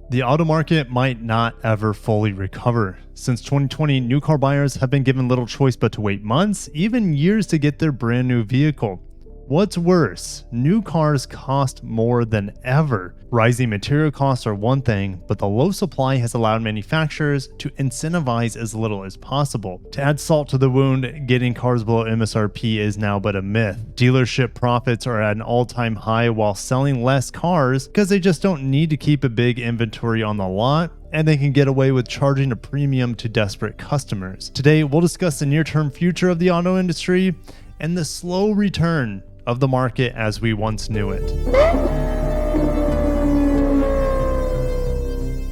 The auto market might not ever fully recover. Since 2020, new car buyers have been given little choice but to wait months, even years to get their brand new vehicle. What's worse, new cars cost more than ever. Rising material costs are one thing, but the low supply has allowed manufacturers to incentivize as little as possible. To add salt to the wound, getting cars below MSRP is now but a myth. Dealership profits are at an all-time high while selling less cars because they just don't need to keep a big inventory on the lot, and they can get away with charging a premium to desperate customers. Today, we'll discuss the near-term future of the auto industry and the slow return of the market as we once knew it.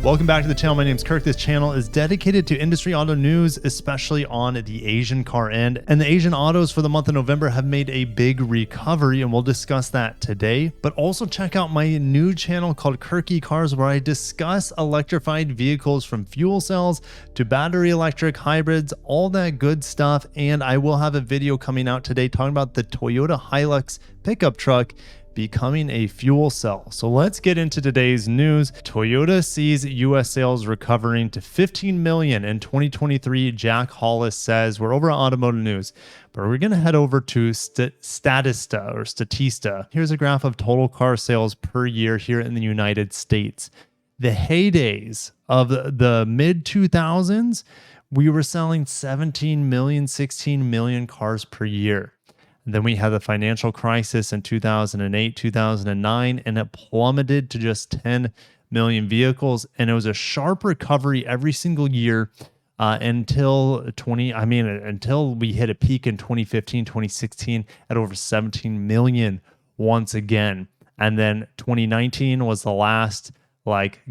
Welcome back to the channel. My name is Kirk. This channel is dedicated to industry auto news, especially on the Asian car end. And the Asian autos for the month of November have made a big recovery, and we'll discuss that today. But also check out my new channel called Kirky Cars, where I discuss electrified vehicles from fuel cells to battery electric hybrids, all that good stuff. And I will have a video coming out today talking about the Toyota Hilux pickup truck becoming a fuel cell. So let's get into today's news. Toyota sees US sales recovering to 15 million in 2023. Jack Hollis says. We're over at automotive news, but we're going to head over to Statista. Here's a graph of total car sales per year here in the United States. The heydays of the mid 2000s, we were selling 17 million, 16 million cars per year. Then we had the financial crisis in 2008, 2009, and it plummeted to just 10 million vehicles. And it was a sharp recovery every single year until we hit a peak in 2015, 2016 at over 17 million once again. And then 2019 was the last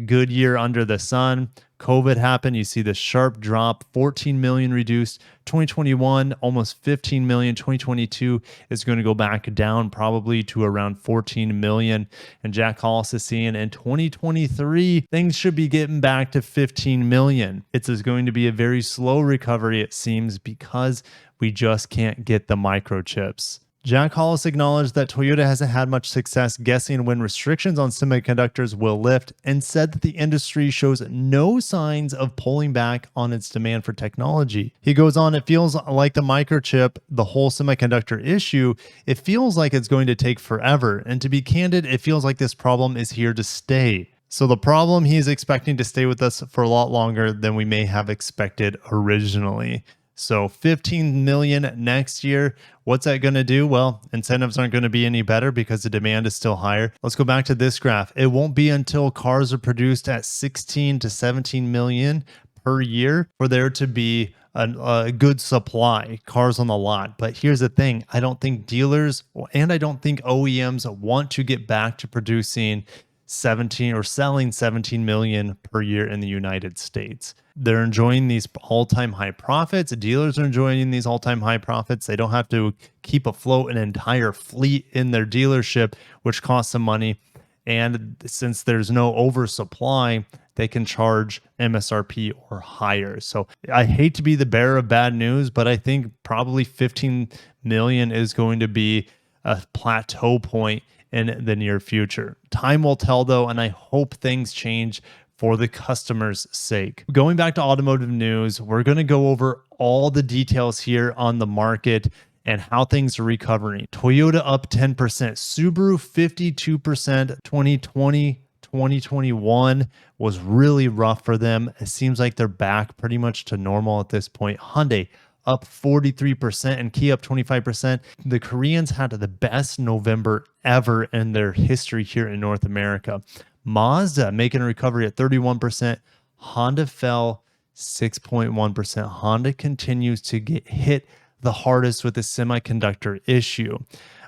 good year under the sun. COVID happened. You see the sharp drop, 14 million reduced. 2021, almost 15 million. 2022 is going to go back down probably to around 14 million. And Jack Hollis is seeing in 2023, things should be getting back to 15 million. It's going to be a very slow recovery, it seems, because we just can't get the microchips. Jack Hollis acknowledged that Toyota hasn't had much success guessing when restrictions on semiconductors will lift, and said that the industry shows no signs of pulling back on its demand for technology. He goes on, it feels like the microchip, the whole semiconductor issue, it feels like it's going to take forever. And to be candid, it feels like this problem is here to stay. So the problem, he's expecting to stay with us for a lot longer than we may have expected originally. So 15 million next year. What's that going to do? Well, incentives aren't going to be any better because the demand is still higher. Let's go back to this graph. It won't be until cars are produced at 16 to 17 million per year for there to be a good supply, cars on the lot. But here's the thing. I don't think dealers and I don't think OEMs want to get back to producing 17 or selling 17 million per year in the United States. They're enjoying these all-time high profits. Dealers are enjoying these all-time high profits. They don't have to keep afloat an entire fleet in their dealership, which costs some money. And since there's no oversupply, they can charge MSRP or higher. So I hate to be the bearer of bad news, but I think probably 15 million is going to be a plateau point in the near future. Time will tell though, and I hope things change for the customer's sake. Going back to automotive news, we're going to go over all the details here on the market and how things are recovering. Toyota up 10%, Subaru 52%, 2020, 2021 was really rough for them. It seems like they're back pretty much to normal at this point. Hyundai up 43% and Kia up 25%. The Koreans had the best November ever in their history here in North America. Mazda making a recovery at 31%. Honda fell 6.1%. Honda continues to get hit the hardest with the semiconductor issue.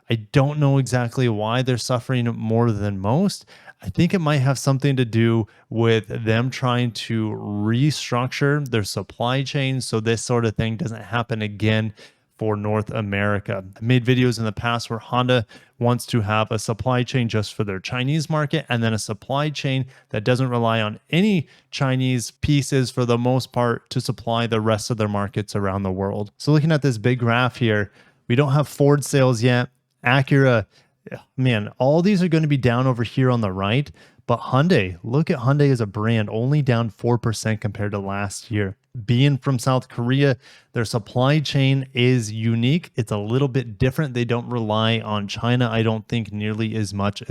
I don't know exactly why they're suffering more than most. I think it might have something to do with them trying to restructure their supply chain so this sort of thing doesn't happen again for North America. I made videos in the past where Honda wants to have a supply chain just for their Chinese market and then a supply chain that doesn't rely on any Chinese pieces for the most part to supply the rest of their markets around the world. So looking at this big graph here, we don't have Ford sales yet. Acura, man, all these are going to be down over here on the right, But Hyundai, look at Hyundai as a brand, only down 4% compared to last year. Being from South Korea, their supply chain is unique. It's a little bit different. They don't rely on China, I don't think, nearly as much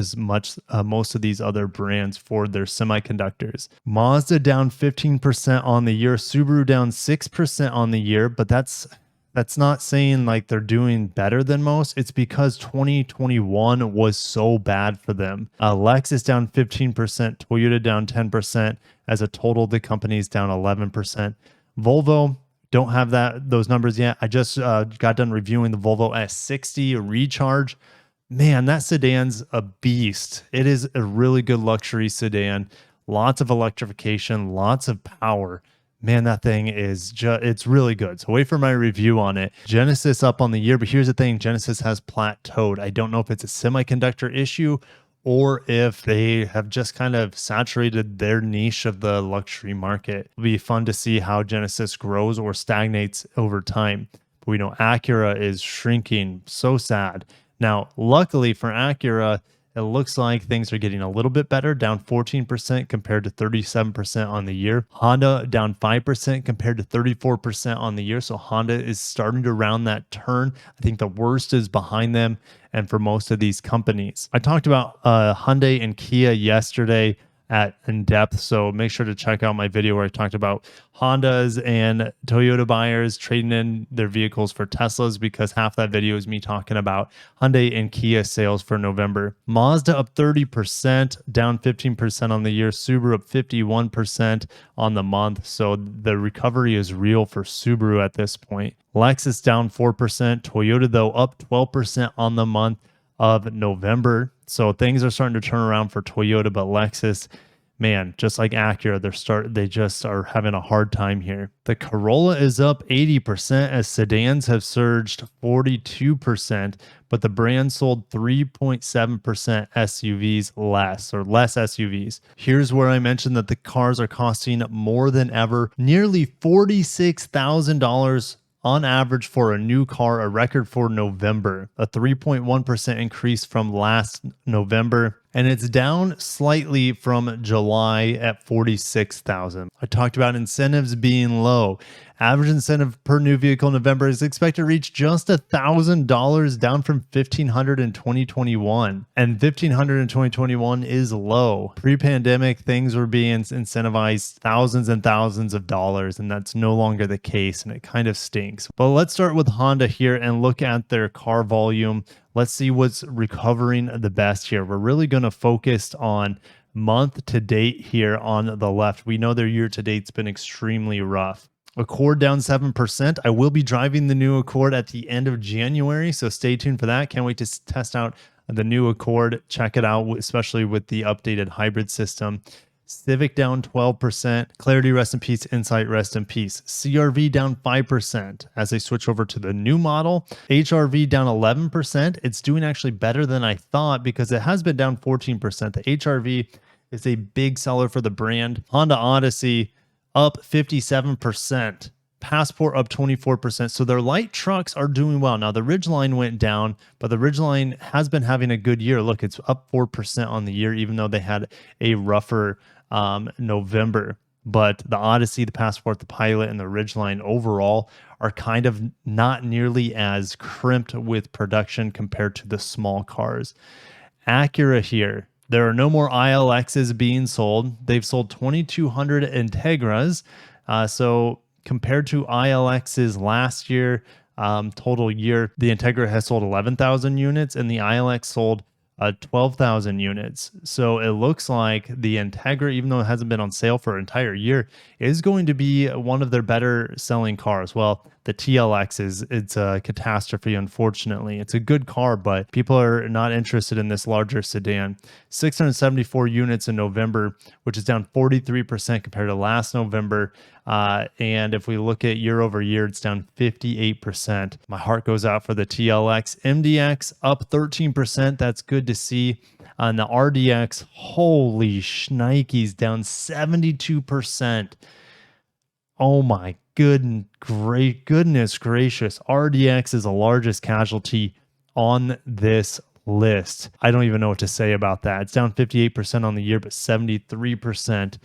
most of these other brands for their semiconductors. Mazda down 15% on the year, Subaru down 6% on the year, but that's not saying like they're doing better than most. It's because 2021 was so bad for them. Lexus down 15%, Toyota down 10%. As a total, the company's down 11%. Volvo, don't have those numbers yet. I just got done reviewing the Volvo S60 Recharge. Man, that sedan's a beast. It is a really good luxury sedan. Lots of electrification, lots of power. Man, that thing is it's really good. So wait for my review on it. Genesis up on the year, but here's the thing. Genesis has plateaued. I don't know if it's a semiconductor issue or if they have just kind of saturated their niche of the luxury market. It'll be fun to see how Genesis grows or stagnates over time. But we know Acura is shrinking. So sad. Now, luckily for Acura, it looks like things are getting a little bit better, down 14% compared to 37% on the year. Honda down 5% compared to 34% on the year. So Honda is starting to round that turn. I think the worst is behind them and for most of these companies. I talked about Hyundai and Kia yesterday in depth, so make sure to check out my video where I talked about Hondas and Toyota buyers trading in their vehicles for Teslas, because half that video is me talking about Hyundai and Kia sales for November. Mazda up 30%, down 15% on the year. Subaru up 51% on the month, so the recovery is real for Subaru at this point. Lexus down 4%, Toyota though up 12% on the month of November. So things are starting to turn around for Toyota, but Lexus, man, just like Acura, they just are having a hard time here. The Corolla is up 80% as sedans have surged 42%, but the brand sold 3.7% SUVs less SUVs. Here's where I mentioned that the cars are costing more than ever, nearly $46,000 on average for a new car, a record for November, a 3.1% increase from last November, and it's down slightly from July at 46,000. I talked about incentives being low. Average incentive per new vehicle in November is expected to reach just $1,000, down from $1,500 in 2021. And $1,500 in 2021 is low. Pre-pandemic, things were being incentivized thousands and thousands of dollars, and that's no longer the case, and it kind of stinks. But let's start with Honda here and look at their car volume. Let's see what's recovering the best here. We're really going to focus on month to date here on the left. We know their year to date's been extremely rough. Accord down 7%. I will be driving the new Accord at the end of January, so stay tuned for that. Can't wait to test out the new Accord. Check it out, especially with the updated hybrid system. Civic down 12%. Clarity, rest in peace. Insight, rest in peace. CRV down 5% as they switch over to the new model. HRV down 11%. It's doing actually better than I thought because it has been down 14%. The HRV is a big seller for the brand. Honda Odyssey up 57%. Passport up 24%. So their light trucks are doing well. Now the Ridgeline went down, but the Ridgeline has been having a good year. Look, it's up 4% on the year, even though they had a rougher November. But the Odyssey, the Passport, the Pilot, and the Ridgeline overall are kind of not nearly as crimped with production compared to the small cars. Acura here. There are no more ILXs being sold. They've sold 2,200 Integras. So compared to ILXs last year, total year, the Integra has sold 11,000 units and the ILX sold 12,000 units. So it looks like the Integra, even though it hasn't been on sale for an entire year, is going to be one of their better selling cars. Well, the TLX it's a catastrophe, unfortunately. It's a good car, but people are not interested in this larger sedan. 674 units in November, which is down 43% compared to last November. And if we look at year over year, it's down 58%. My heart goes out for the TLX. MDX up 13%. That's good to see. On the RDX, holy shnikes, down 72%. Oh my goodness gracious. RDX is the largest casualty on this list. I don't even know what to say about that. It's down 58% on the year, but 73%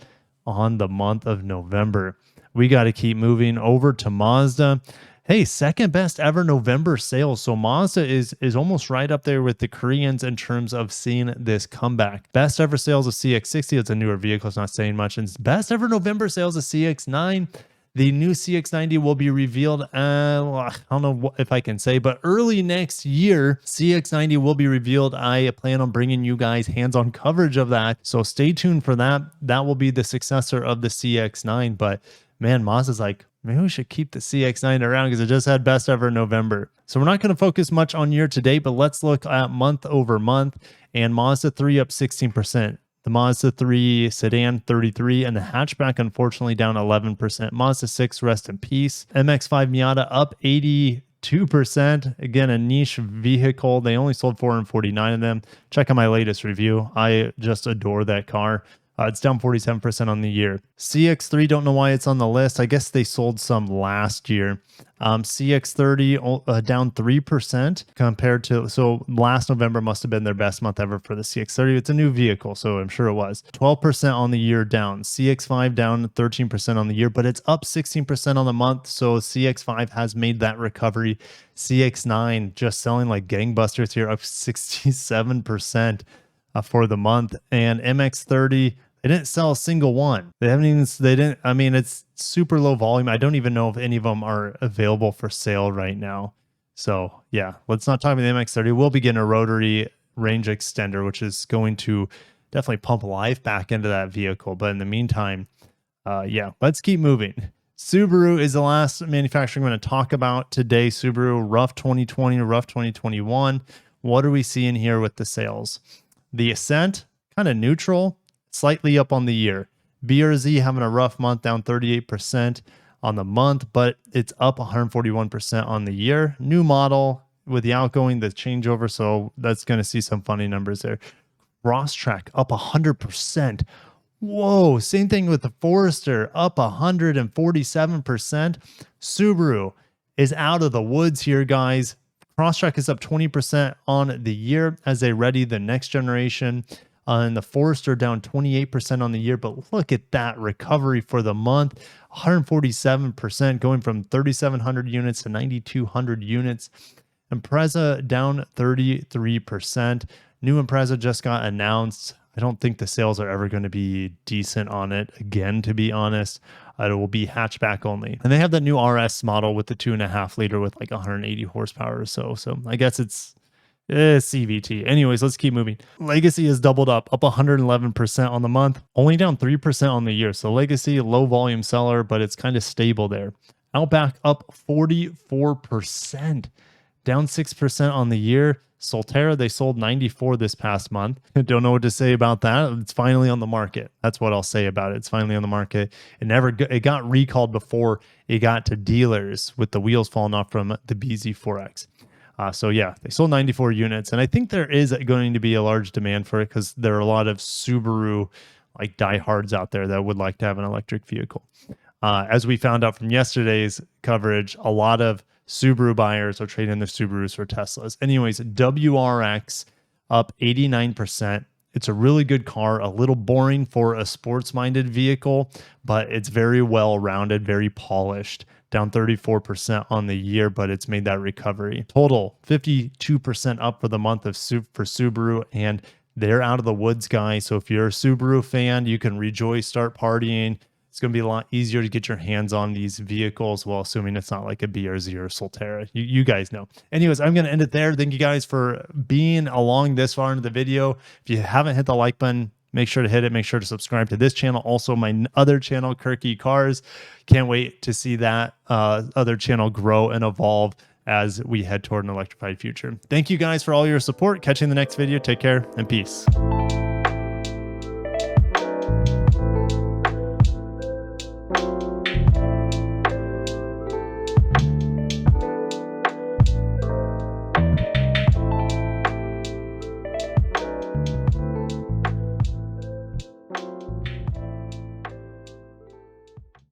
on the month of November. We got to keep moving over to Mazda. Hey, second best ever November sales. So Mazda is almost right up there with the Koreans in terms of seeing this comeback. Best ever sales of CX-60. It's a newer vehicle. It's not saying much. And best ever November sales of CX-9. The new CX-90 will be revealed, well, I don't know if I can say, but early next year, CX-90 will be revealed. I plan on bringing you guys hands-on coverage of that. So stay tuned for that. That will be the successor of the CX-9. But man, Mazda's like, maybe we should keep the CX-9 around because it just had best ever November. So we're not going to focus much on year to date, but let's look at month over month. And Mazda 3 up 16%. The Mazda 3 sedan 33, and the hatchback unfortunately down 11%. Mazda 6, rest in peace. MX-5 Miata up 82%. Again, a niche vehicle. They only sold 449 of them. Check out my latest review. I just adore that car. It's down 47% on the year. CX-3, don't know why it's on the list. I guess they sold some last year. CX-30 down 3% compared to, so last November must have been their best month ever for the CX-30. It's a new vehicle, so I'm sure it was. 12% on the year down. CX-5 down 13% on the year, but it's up 16% on the month. So CX-5 has made that recovery. CX-9 just selling like gangbusters here, up 67%. For the month. And MX-30, they didn't sell a single one. I mean, it's super low volume. I don't even know if any of them are available for sale right now. So yeah, let's not talk about the MX-30. We'll be getting a rotary range extender, which is going to definitely pump life back into that vehicle. But in the meantime, yeah, let's keep moving. Subaru is the last manufacturer I'm going to talk about today. Subaru, rough 2020, rough 2021. What are we seeing here with the sales? The Ascent, kind of neutral, slightly up on the year. BRZ having a rough month, down 38% on the month, but it's up 141% on the year. New model with the outgoing, the changeover, so that's going to see some funny numbers there. Crosstrek up 100%. Whoa, same thing with the Forester, up 147%. Subaru is out of the woods here, guys. Crosstrek is up 20% on the year as they ready the next generation. And the Forester down 28% on the year. But look at that recovery for the month. 147% going from 3,700 units to 9,200 units. Impreza down 33%. New Impreza just got announced. I don't think the sales are ever going to be decent on it again, to be honest. It will be hatchback only. And they have that new RS model with the 2.5 liter with like 180 horsepower or so. So I guess it's CVT. Anyways, let's keep moving. Legacy has doubled up 111% on the month, only down 3% on the year. So Legacy, low volume seller, but it's kind of stable there. Outback up 44%, down 6% on the year. Solterra, they sold 94 this past month. Don't know what to say about that. It's finally on the market. That's what I'll say about it. It's finally on the market. It got recalled before it got to dealers with the wheels falling off from the BZ4X. So yeah, they sold 94 units, and I think there is going to be a large demand for it because there are a lot of Subaru like diehards out there that would like to have an electric vehicle. As we found out from yesterday's coverage, a lot of Subaru buyers are trading their Subarus for Teslas. Anyways, WRX up 89%. It's a really good car, a little boring for a sports-minded vehicle, but it's very well-rounded, very polished. Down 34% on the year, but it's made that recovery. Total 52% up for the month for Subaru, and they're out of the woods, guys. So if you're a Subaru fan, you can rejoice, start partying. It's going to be a lot easier to get your hands on these vehicles, while assuming it's not like a BRZ or Solterra. You guys know. Anyways, I'm going to end it there. Thank you guys for being along this far into the video. If you haven't hit the like button, make sure to hit it. Make sure to subscribe to this channel. Also, my other channel, Kirky Cars. Can't wait to see that other channel grow and evolve as we head toward an electrified future. Thank you guys for all your support. Catch you in the next video. Take care and peace.